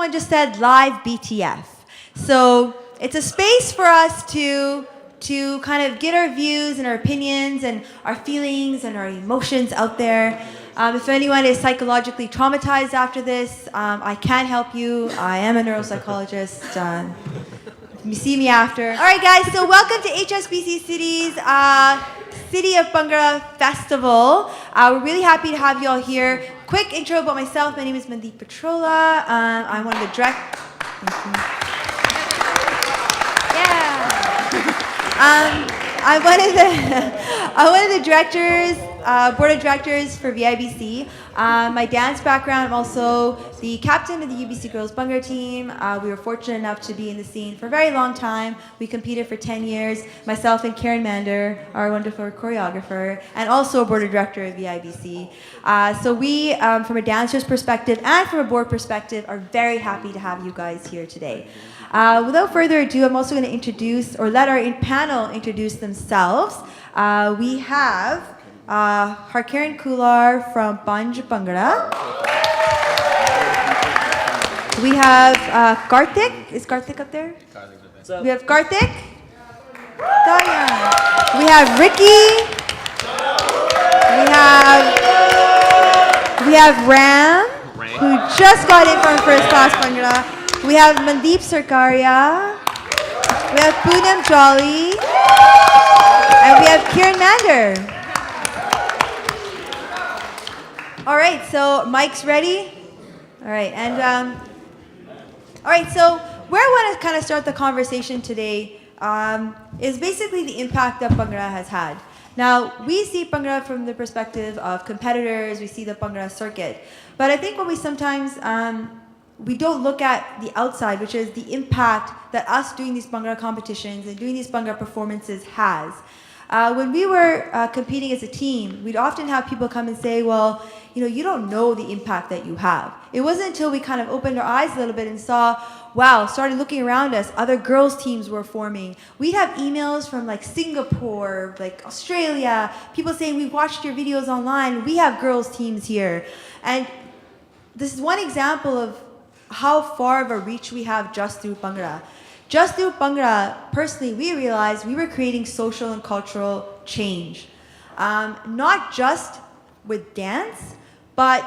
someone just said live BTF. So it's a space for us to kind of get our views and our opinions and our feelings and our emotions out there. If anyone is psychologically traumatized after this, I can help you. I am a neuropsychologist. You see me after. All right, guys, so welcome to HSBC City's City of Bhangra Festival. We're really happy to have you all here. Quick intro about myself. My name is Mandeep Patrola. I'm one of the directors. I'm one of the directors, board of directors for VIBC. My dance background, I'm also the captain of the UBC Girls Bhangra team. We were fortunate enough to be in the scene for a very long time. We competed for 10 years. Myself and Kiran, our wonderful choreographer, and also a board of director of VIBC. So we, from a dancer's perspective and from a board perspective, are very happy to have you guys here today. Without further ado, I'm also going to introduce, or let our panel introduce themselves. We have Harkiran Kullar from Panj Bhangra. We have Kartik. Is Kartik up there? We have Kartik. Diane. We have Ricky. We have Ram, who just got in from first class Bhangra. We have Mandeep Sarkaria. We have Poonam Jolly. And we have Kiran. All right, so Mike's ready? All right, and all right, so where I want to kind of start the conversation today is basically the impact that Bhangra has had. Now, we see Bhangra from the perspective of competitors, we see the Bhangra circuit, but I think what we sometimes we don't look at the outside, which is the impact that us doing these Bhangra competitions and doing these Bhangra performances has. When we were competing as a team, we'd often have people come and say, well, you don't know the impact that you have. It wasn't until we kind of opened our eyes a little bit and saw, wow, started looking around us, other girls' teams were forming. We'd have emails from like Singapore, like Australia, people saying, we watched your videos online, we have girls' teams here. And this is one example of how far of a reach we have just through Bhangra. Just through Bhangra, personally, we realized we were creating social and cultural change. Not just with dance, but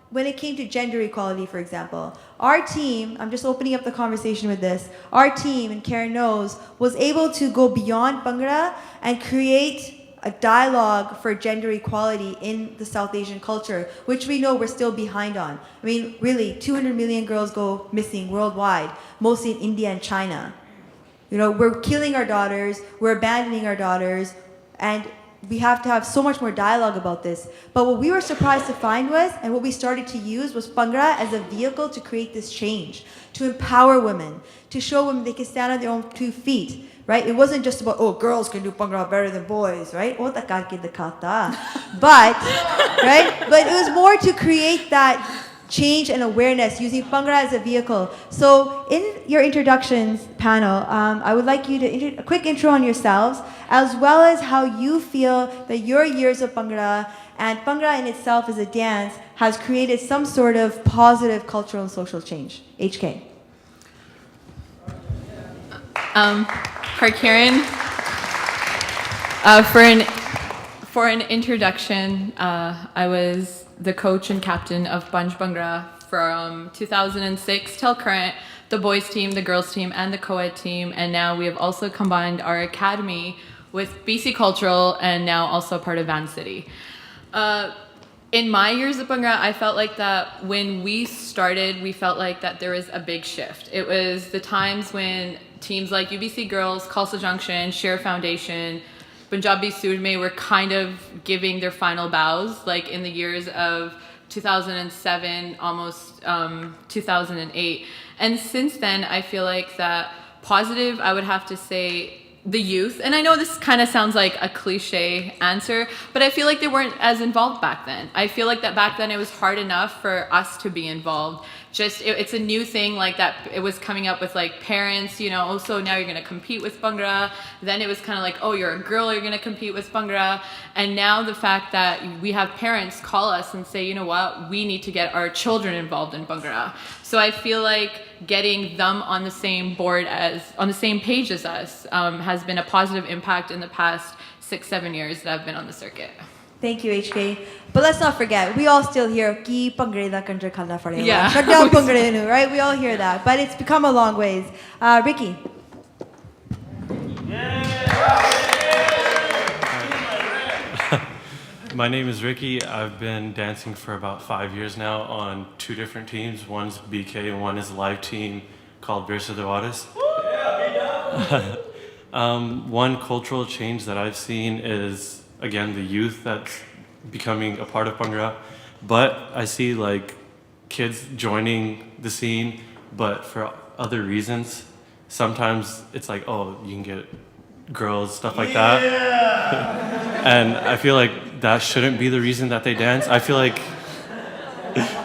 when it came to gender equality, for example. Our team, I'm just opening up the conversation with this, our team, and Karen knows, was able to go beyond Bhangra and create a dialogue for gender equality in the South Asian culture, which we know we're still behind on. I mean, really, 200 million girls go missing worldwide, mostly in India and China. We're killing our daughters, we're abandoning our daughters, and we have to have so much more dialogue about this. But what we were surprised to find was, and what we started to use, was Bhangra as a vehicle to create this change, to empower women, to show women they can stand on their own 2 feet. Right? It wasn't just about, oh, girls can do Bhangra better than boys, right? But, right? But it was more to create that change and awareness using Bhangra as a vehicle. So in your introductions panel, I would like you to a quick intro on yourselves, as well as how you feel that your years of Bhangra and Bhangra in itself as a dance has created some sort of positive cultural and social change. HK. Harkiran, for an introduction, I was the coach and captain of Panj Bhangra from 2006 till current, the boys team, the girls team, and the co-ed team, and now we have also combined our academy with BC Cultural and now also part of Van City. In my years of Bhangra, I felt like that when we started, we felt like that there was a big shift. It was the times when teams like UBC Girls, Khalsa Junction, Share Foundation, Punjabi Surme were kind of giving their final bows, like in the years of 2007, almost 2008. And since then, I feel like that positive, I would have to say, the youth, and I know this kind of sounds like a cliche answer, but I feel like they weren't as involved back then. I feel like that back then it was hard enough for us to be involved it's a new thing like that. It was coming up with like parents, you know, so now you're going to compete with Bhangra. Then it was kind of like, oh, you're a girl, you're going to compete with Bhangra. And now the fact that we have parents call us and say, you know what, we need to get our children involved in Bhangra. So I feel like getting them on the same on the same page as us has been a positive impact in the past 6-7 years that I've been on the circuit. Thank you, HK. But let's not forget, we all still hear ki Bhangra da kanjar khalla fadega. Yeah. Shut down Bhangra nu, right? We all hear that, but it's become a long ways. Ricky. My name is Ricky. I've been dancing for about 5 years now on 2 different teams. One's BK and one is a live team called Virse de Waris. One cultural change that I've seen is, again, the youth that's becoming a part of Bhangra. But I see like kids joining the scene, but for other reasons. Sometimes it's like, oh, you can get girls, stuff like that. And I feel like that shouldn't be the reason that they dance. I feel like,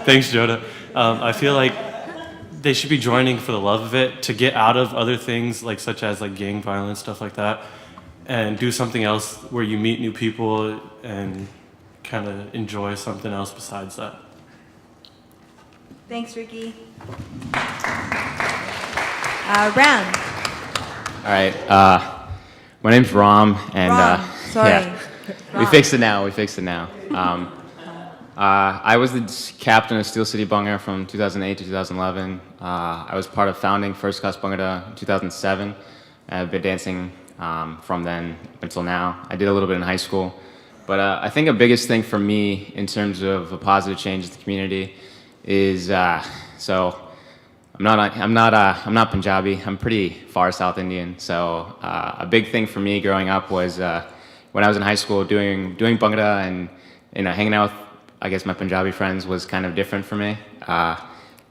thanks Joda. I feel like they should be joining for the love of it, to get out of other things like such as like gang violence, stuff like that, and do something else where you meet new people and kind of enjoy something else besides that. Thanks, Ricky. Ram. All right. My name's Ram, and Ram. Sorry. yeah, Ram. we fixed it now. I was the captain of Steel City Bhangra from 2008 to 2011. I was part of founding First Class Bhangra in 2007. I've been dancing from then until now. I did a little bit in high school, but I think the biggest thing for me in terms of a positive change in the community is so. I'm not Punjabi. I'm pretty far South Indian. So a big thing for me growing up was when I was in high school doing Bhangra and hanging out with, I guess, my Punjabi friends was kind of different for me.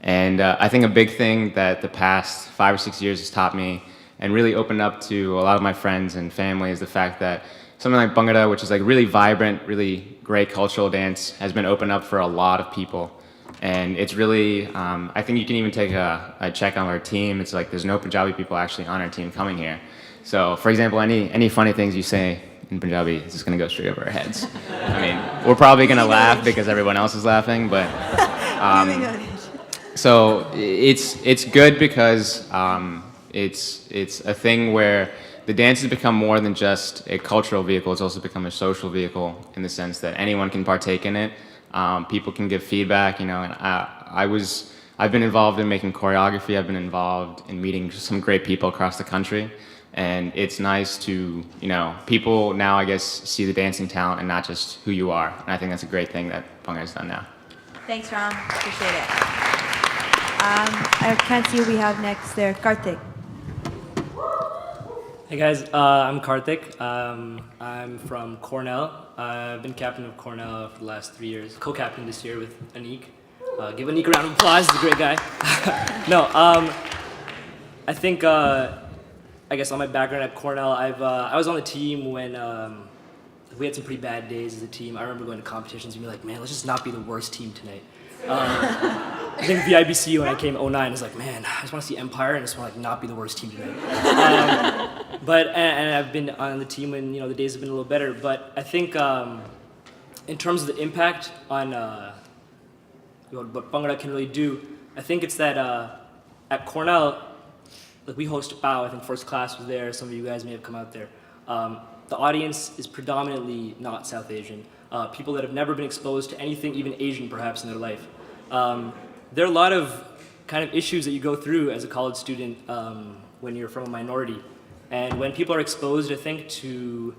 And I think a big thing that the past 5 or 6 years has taught me and really opened up to a lot of my friends and family is the fact that something like Bhangra, which is like really vibrant, really great cultural dance, has been opened up for a lot of people. And it's really, I think you can even take a check on our team. It's like there's no Punjabi people actually on our team coming here. So, for example, any funny things you say in Punjabi, it's just going to go straight over our heads. I mean, we're probably going to laugh because everyone else is laughing, but... so it's good because it's a thing where the dance has become more than just a cultural vehicle. It's also become a social vehicle in the sense that anyone can partake in it. People can give feedback, and I've been involved in making choreography. I've been involved in meeting some great people across the country, and it's nice to, people now, I guess, see the dancing talent and not just who you are. And I think that's a great thing that Bhangra has done now. Thanks, Ram. Appreciate it. I can't see who we have next there. Kartik. Hey guys, I'm Kartik. I'm from Cornell. I've been captain of Cornell for the last 3 years. Co-captain this year with Anik. Give Anik a round of applause. He's a great guy. No, I think, I guess on my background at Cornell, I was on the team when we had some pretty bad days as a team. I remember going to competitions and being like, man, let's just not be the worst team tonight. I think VIBC when I came 09, I was like, man, I just want to see Empire and I just want to not be the worst team tonight. And I've been on the team when the days have been a little better. But I think in terms of the impact on what Bhangra can really do, I think it's that at Cornell, like we host PAO. I think First Class was there. Some of you guys may have come out there. The audience is predominantly not South Asian. People that have never been exposed to anything, even Asian perhaps, in their life. There are a lot of kind of issues that you go through as a college student when you're from a minority. And when people are exposed, I think, to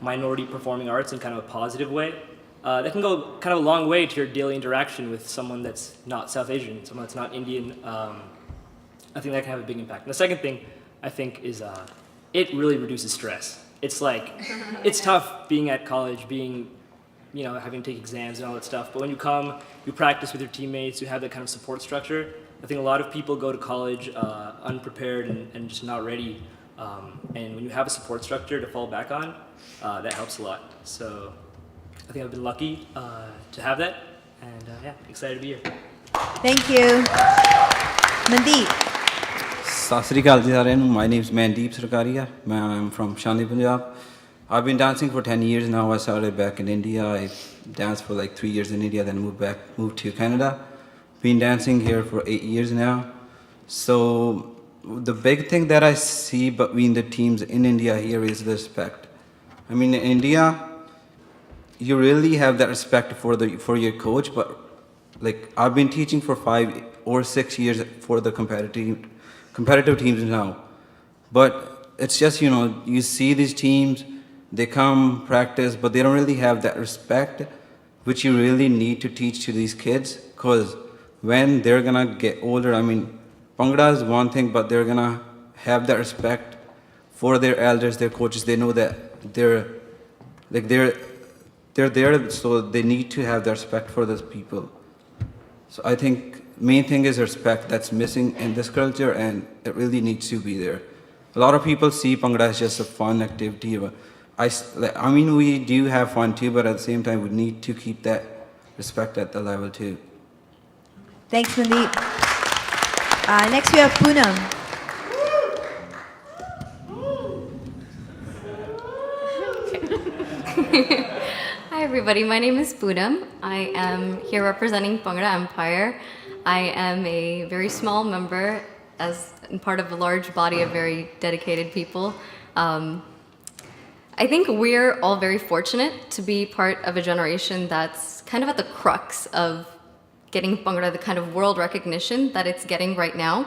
minority performing arts in kind of a positive way, that can go kind of a long way to your daily interaction with someone that's not South Asian, someone that's not Indian. I think that can have a big impact. And the second thing, I think, is it really reduces stress. It's like, it's tough being at college, having to take exams and all that stuff. But when you come, you practice with your teammates, you have that kind of support structure. I think a lot of people go to college unprepared and just not ready. And when you have a support structure to fall back on, that helps a lot. So I think I've been lucky to have that. And excited to be here. Thank you. Mandeep. Sashtri, my name is Mandeep Sarkaria. I'm from Shan, Punjab. I've been dancing for 10 years now. I started back in India. I danced for like 3 years in India, then moved to Canada. Been dancing here for 8 years now. So the big thing that I see between the teams in India here is the respect. I mean, in India, you really have that respect for your coach, but like I've been teaching for 5 or 6 years for the competitive teams now. But it's just, you see these teams, they come practice, but they don't really have that respect, which you really need to teach to these kids, because when they're gonna get older, I mean, Bhangra is one thing, but they're gonna have that respect for their elders, their coaches. They know that they're there, so they need to have that respect for those people. So I think main thing is respect that's missing in this culture, and it really needs to be there. A lot of people see Bhangra as just a fun activity, but I mean, we do have fun too, but at the same time, we need to keep that respect at the level too. Thanks, Mandeep. Next we have Poonam. Hi everybody, my name is Poonam. I am here representing Bhangra Empire. I am a very small member as part of a large body of very dedicated people. I think we're all very fortunate to be part of a generation that's kind of at the crux of getting Bhangra the kind of world recognition that it's getting right now.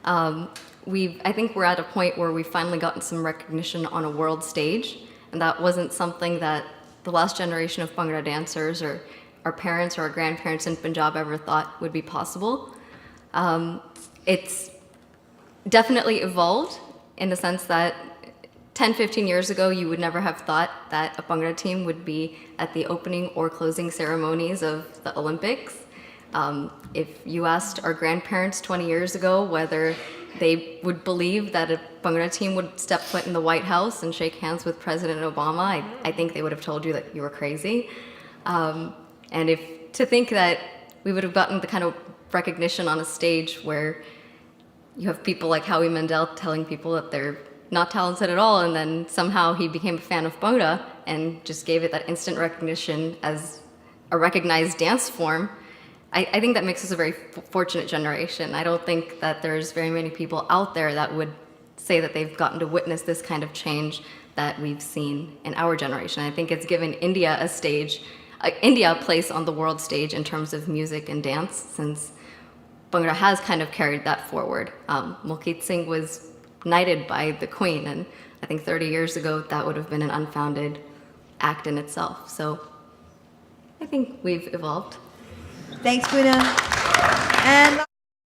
I think we're at a point where we've finally gotten some recognition on a world stage, and that wasn't something that the last generation of Bhangra dancers or our parents or our grandparents in Punjab ever thought would be possible. It's definitely evolved in the sense that 10, 15 years ago, you would never have thought that a Bhangra team would be at the opening or closing ceremonies of the Olympics. If you asked our grandparents 20 years ago whether they would believe that a Bhangra team would step foot in the White House and shake hands with President Obama, I think they would have told you that you were crazy. And to think that we would have gotten the kind of recognition on a stage where you have people like Howie Mandel telling people that they're not talented at all, and then somehow he became a fan of Bhangra and just gave it that instant recognition as a recognized dance form. I think that makes us a very fortunate generation. I don't think that there's very many people out there that would say that they've gotten to witness this kind of change that we've seen in our generation. I think it's given India a place on the world stage in terms of music and dance, since Bhangra has kind of carried that forward. Mulkeet Singh was knighted by the Queen, and I think 30 years ago that would have been an unfounded act in itself. So I think we've evolved. Thanks, Poonam. And